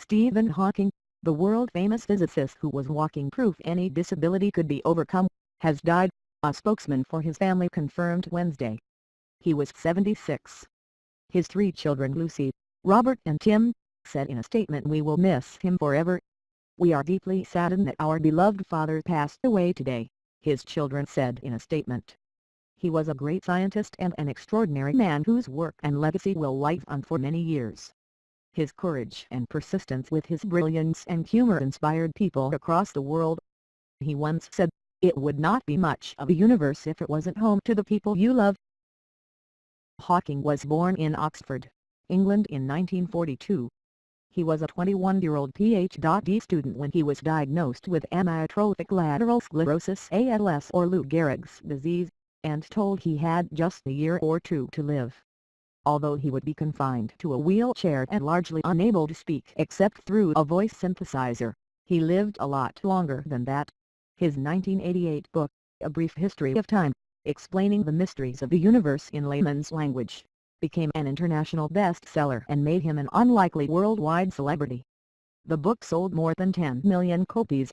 Stephen Hawking, the world-famous physicist who was walking proof any disability could be overcome, has died, a spokesman for his family confirmed Wednesday. He was 76. His 3 children Lucy, Robert and Tim, said in a statement, "We will miss him forever. We are deeply saddened that our beloved father passed away today," his children said in a statement. "He was a great scientist and an extraordinary man whose work and legacy will live on for many years. His courage and persistence with his brilliance and humor inspired people across the world. He once said, 'It would not be much of a universe if it wasn't home to the people you love.'" Hawking was born in Oxford, England in 1942. He was a 21-year-old Ph.D. student when he was diagnosed with amyotrophic lateral sclerosis (ALS) or Lou Gehrig's disease, and told he had just a year or 2 to live. Although he would be confined to a wheelchair and largely unable to speak except through a voice synthesizer, he lived a lot longer than that. His 1988 book, A Brief History of Time, explaining the mysteries of the universe in layman's language, became an international bestseller and made him an unlikely worldwide celebrity. The book sold more than 10 million copies.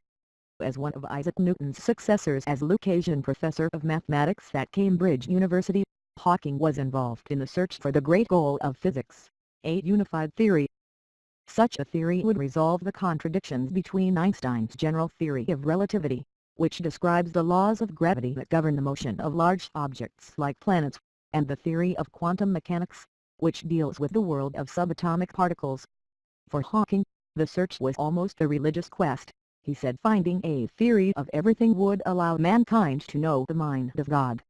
As one of Isaac Newton's successors as Lucasian Professor of Mathematics at Cambridge University, Hawking was involved in the search for the great goal of physics, a unified theory. Such a theory would resolve the contradictions between Einstein's general theory of relativity, which describes the laws of gravity that govern the motion of large objects like planets, and the theory of quantum mechanics, which deals with the world of subatomic particles. For Hawking, the search was almost a religious quest. He said finding a theory of everything would allow mankind to know the mind of God.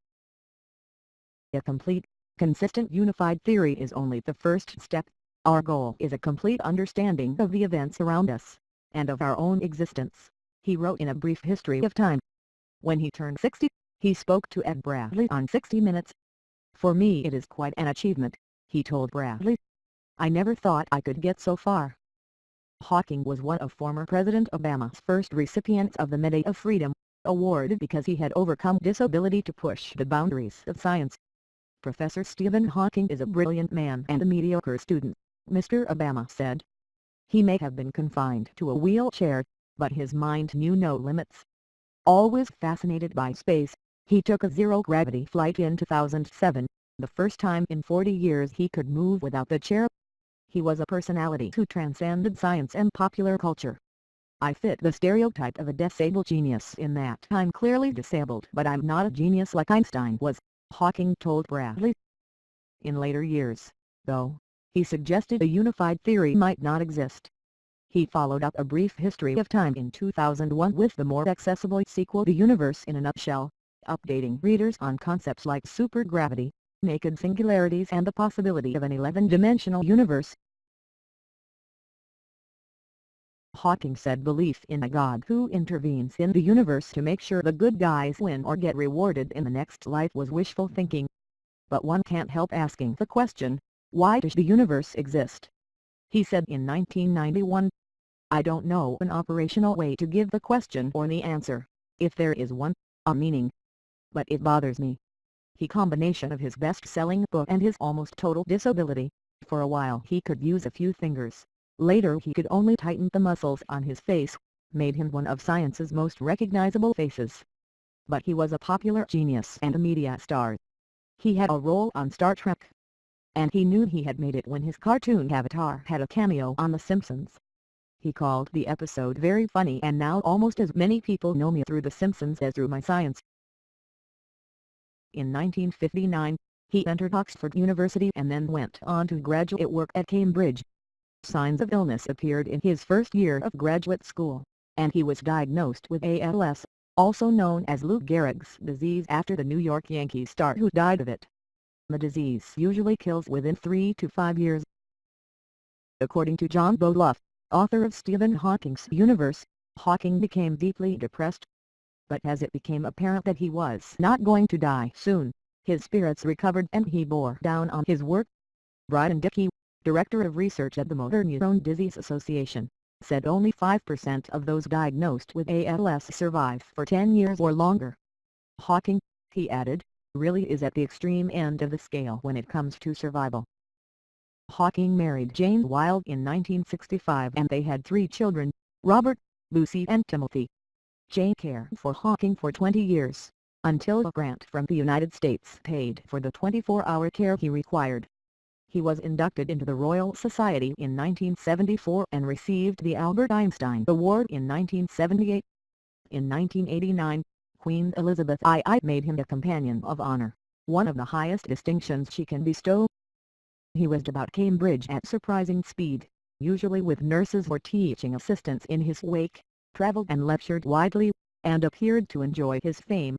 A complete, consistent unified theory is only the first step. Our goal is a complete understanding of the events around us, and of our own existence, he wrote in A Brief History of Time. When he turned 60, he spoke to Ed Bradley on 60 Minutes. "For me it is quite an achievement," he told Bradley. "I never thought I could get so far." Hawking was one of former President Obama's first recipients of the Medal of Freedom, awarded because he had overcome disability to push the boundaries of science. "Professor Stephen Hawking is a brilliant man and a mediocre student," Mr. Obama said. "He may have been confined to a wheelchair, but his mind knew no limits. Always fascinated by space, he took a zero-gravity flight in 2007, the first time in 40 years he could move without the chair. He was a personality who transcended science and popular culture. I fit the stereotype of a disabled genius in that I'm clearly disabled but I'm not a genius like Einstein was," Hawking told Bradley. In later years, though, he suggested a unified theory might not exist. He followed up A Brief History of Time in 2001 with the more accessible sequel The Universe in a Nutshell, updating readers on concepts like supergravity, naked singularities and the possibility of an 11-dimensional universe. Hawking said belief in a God who intervenes in the universe to make sure the good guys win or get rewarded in the next life was wishful thinking. But one can't help asking the question, why does the universe exist? He said in 1991, "I don't know an operational way to give the question or the answer, if there is one, a meaning. But it bothers me." The combination of his best-selling book and his almost total disability, for a while he could use a few fingers, later he could only tighten the muscles on his face, made him one of science's most recognizable faces. But he was a popular genius and a media star. He had a role on Star Trek. And he knew he had made it when his cartoon avatar had a cameo on The Simpsons. He called the episode very funny, and now almost as many people know me through The Simpsons as through my science. In 1959, he entered Oxford University and then went on to graduate work at Cambridge. Signs of illness appeared in his first year of graduate school, and he was diagnosed with ALS, also known as Lou Gehrig's disease after the New York Yankees star who died of it. The disease usually kills within 3 to 5 years. According to John Boloff, author of Stephen Hawking's Universe, Hawking became deeply depressed. But as it became apparent that he was not going to die soon, his spirits recovered and he bore down on his work. Brian Dickey, director of research at the Motor Neurone Disease Association, said only 5% of those diagnosed with ALS survive for 10 years or longer. Hawking, he added, really is at the extreme end of the scale when it comes to survival. Hawking married Jane Wilde in 1965 and they had 3 children, Robert, Lucy and Timothy. Jane cared for Hawking for 20 years, until a grant from the United States paid for the 24-hour care he required. He was inducted into the Royal Society in 1974 and received the Albert Einstein Award in 1978. In 1989, Queen Elizabeth II made him a Companion of Honor, one of the highest distinctions she can bestow. He whizzed about Cambridge at surprising speed, usually with nurses or teaching assistants in his wake, travelled and lectured widely, and appeared to enjoy his fame.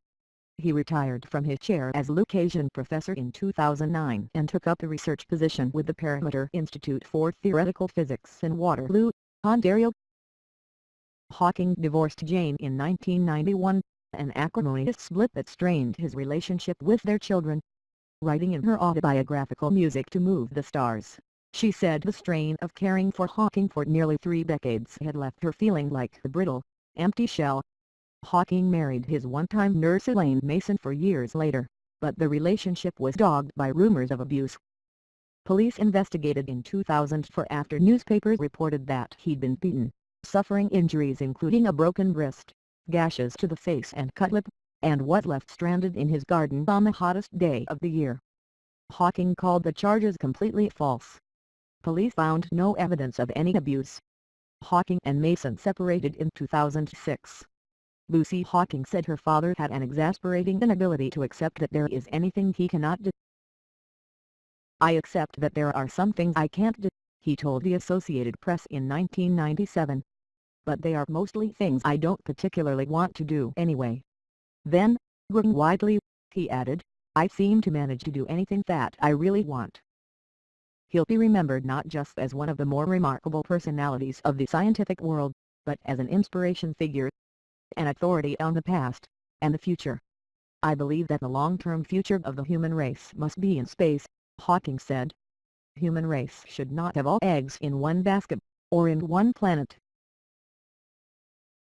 He retired from his chair as Lucasian Professor in 2009 and took up a research position with the Parameter Institute for Theoretical Physics in Waterloo, Ontario. Hawking divorced Jane in 1991, an acrimonious split that strained his relationship with their children. Writing in her autobiographical Music to Move the Stars, she said the strain of caring for Hawking for nearly 3 decades had left her feeling like a brittle, empty shell. Hawking married his one-time nurse Elaine Mason 4 years later, but the relationship was dogged by rumors of abuse. Police investigated in 2004 after newspapers reported that he'd been beaten, suffering injuries including a broken wrist, gashes to the face and cut lip, and was left stranded in his garden on the hottest day of the year. Hawking called the charges completely false. Police found no evidence of any abuse. Hawking and Mason separated in 2006. Lucy Hawking said her father had an exasperating inability to accept that there is anything he cannot do. "I accept that there are some things I can't do," he told the Associated Press in 1997. "But they are mostly things I don't particularly want to do anyway." Then, grinning widely, he added, "I seem to manage to do anything that I really want." He'll be remembered not just as one of the more remarkable personalities of the scientific world, but as an inspiration figure, an authority on the past and the future. "I believe that the long-term future of the human race must be in space," Hawking said. "Human race should not have all eggs in one basket, or in one planet.